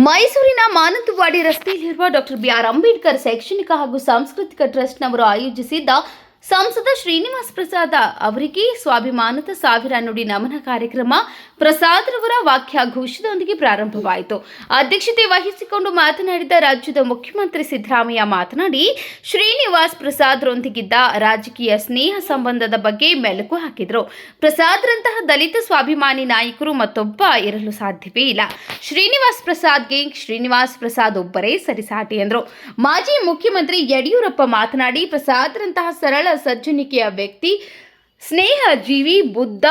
ಮೈಸೂರಿನ ಮಾನಂತವಾಡಿ ರಸ್ತೆಯಲ್ಲಿರುವ doctor B R. Ambedkar ಶೈಕ್ಷಣಿಕ ಹಾಗೂ ಸಾಂಸ್ಕೃತಿಕ ಟ್ರಸ್ಟ್ನವರು ಆಯೋಜಿಸಿದ್ದ ಸಂಸದ ಶ್ರೀನಿವಾಸ ಪ್ರಸಾದ್ ಅವರಿಗೆ ಸ್ವಾಭಿಮಾನದ ಸಾವಿರ ನುಡಿ ನಮನ ಕಾರ್ಯಕ್ರಮ ಪ್ರಸಾದ್ರವರ ವಾಕ್ಯಾಘೋಷದೊಂದಿಗೆ ಪ್ರಾರಂಭವಾಯಿತು. ಅಧ್ಯಕ್ಷತೆ ವಹಿಸಿಕೊಂಡು ಮಾತನಾಡಿದ ರಾಜ್ಯದ ಮುಖ್ಯಮಂತ್ರಿ ಸಿದ್ದರಾಮಯ್ಯ ಮಾತನಾಡಿ, ಶ್ರೀನಿವಾಸ ಪ್ರಸಾದ್ರೊಂದಿಗಿದ್ದ ರಾಜಕೀಯ ಸ್ನೇಹ ಸಂಬಂಧದ ಬಗ್ಗೆ ಮೆಲುಕು ಹಾಕಿದರು. ಪ್ರಸಾದ್ರಂತಹ ದಲಿತ ಸ್ವಾಭಿಮಾನಿ ನಾಯಕರು ಮತ್ತೊಬ್ಬ ಇರಲು ಸಾಧ್ಯವೇ ಇಲ್ಲ. ಶ್ರೀನಿವಾಸ ಪ್ರಸಾದ್ಗೆ ಶ್ರೀನಿವಾಸ ಪ್ರಸಾದ್ ಒಬ್ಬರೇ ಸರಿಸಾಟಿ ಎಂದರು. ಮಾಜಿ ಮುಖ್ಯಮಂತ್ರಿ ಯಡಿಯೂರಪ್ಪ ಮಾತನಾಡಿ, ಪ್ರಸಾದ್ರಂತಹ ಸರಳ ಸಜ್ಜನಿಕೆಯ ವ್ಯಕ್ತಿ, ಸ್ನೇಹ ಜೀವಿ, ಬುದ್ಧ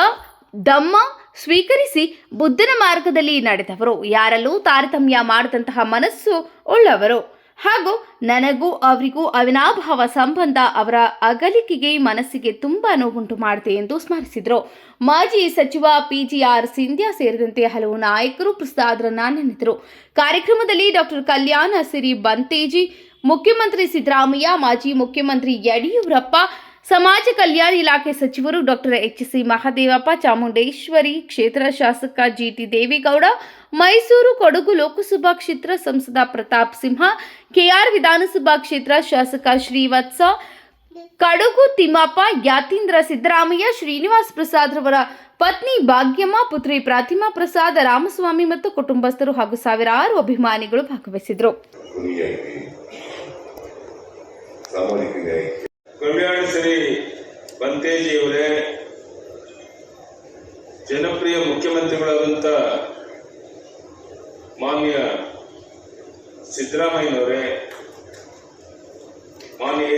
ಧಮ್ಮ ಸ್ವೀಕರಿಸಿ ಬುದ್ಧನ ಮಾರ್ಗದಲ್ಲಿ ನಡೆದವರು, ಯಾರಲ್ಲೂ ತಾರತಮ್ಯ ಮಾಡದಂತಹ ಮನಸ್ಸು ಉಳ್ಳವರು ಹಾಗೂ ನನಗೂ ಅವರಿಗೂ ಅವಿನಾಭಾವ ಸಂಬಂಧ. ಅವರ ಅಗಲಿಕೆಗೆ ಮನಸ್ಸಿಗೆ ತುಂಬಾ ನೋವುಂಟು ಮಾಡಿದೆ ಎಂದು ಸ್ಮರಿಸಿದರು. ಮಾಜಿ ಸಚಿವ ಪಿಜಿಆರ್ ಸಿಂಧ್ಯಾ ಸೇರಿದಂತೆ ಹಲವು ನಾಯಕರು ಪ್ರಸಾದ್ರನ್ನ ನೆನೆದರು. ಕಾರ್ಯಕ್ರಮದಲ್ಲಿ ಡಾಕ್ಟರ್ ಕಲ್ಯಾಣ ಸಿರಿ ಬಂತೇಜಿ, ಮುಖ್ಯಮಂತ್ರಿ ಸಿದ್ದರಾಮಯ್ಯ, ಮಾಜಿ ಮುಖ್ಯಮಂತ್ರಿ ಯಡಿಯೂರಪ್ಪ, ಸಮಾಜ ಕಲ್ಯಾಣ ಇಲಾಖೆ ಸಚಿವರು ಡಾಕ್ಟರ್ ಎಚ್.ಸಿ. ಮಹದೇವಪ್ಪ, ಚಾಮುಂಡೇಶ್ವರಿ ಕ್ಷೇತ್ರ ಶಾಸಕ ಜಿ.ಟಿ. ದೇವೇಗೌಡ, ಮೈಸೂರು ಕೊಡಗು ಲೋಕಸಭಾ ಕ್ಷೇತ್ರ ಸಂಸದ ಪ್ರತಾಪ್ ಸಿಂಹ, ಕೆಆರ್ ವಿಧಾನಸಭಾ ಕ್ಷೇತ್ರ ಶಾಸಕ ಶ್ರೀವತ್ಸ, ಕಡಗು ತಿಮ್ಮಪ್ಪ, ಯಾತೀಂದ್ರ ಸಿದ್ದರಾಮಯ್ಯ, ಶ್ರೀನಿವಾಸ ಪ್ರಸಾದ್ ರವರ ಪತ್ನಿ ಭಾಗ್ಯಮ್ಮ, ಪುತ್ರಿ ಪ್ರತಿಮಾ ಪ್ರಸಾದ್, ರಾಮಸ್ವಾಮಿ ಮತ್ತು ಕುಟುಂಬಸ್ಥರು ಹಾಗೂ ಸಾವಿರಾರು ಅಭಿಮಾನಿಗಳು ಭಾಗವಹಿಸಿದರು. ಕಲ್ಯಾಣ ಶ್ರೀ ಬಂತೇಜಿಯವರೇ, ಜನಪ್ರಿಯ ಮುಖ್ಯಮಂತ್ರಿಗಳಾದಂಥ ಮಾನ್ಯ ಸಿದ್ದರಾಮಯ್ಯನವರೇ, ಮಾನ್ಯ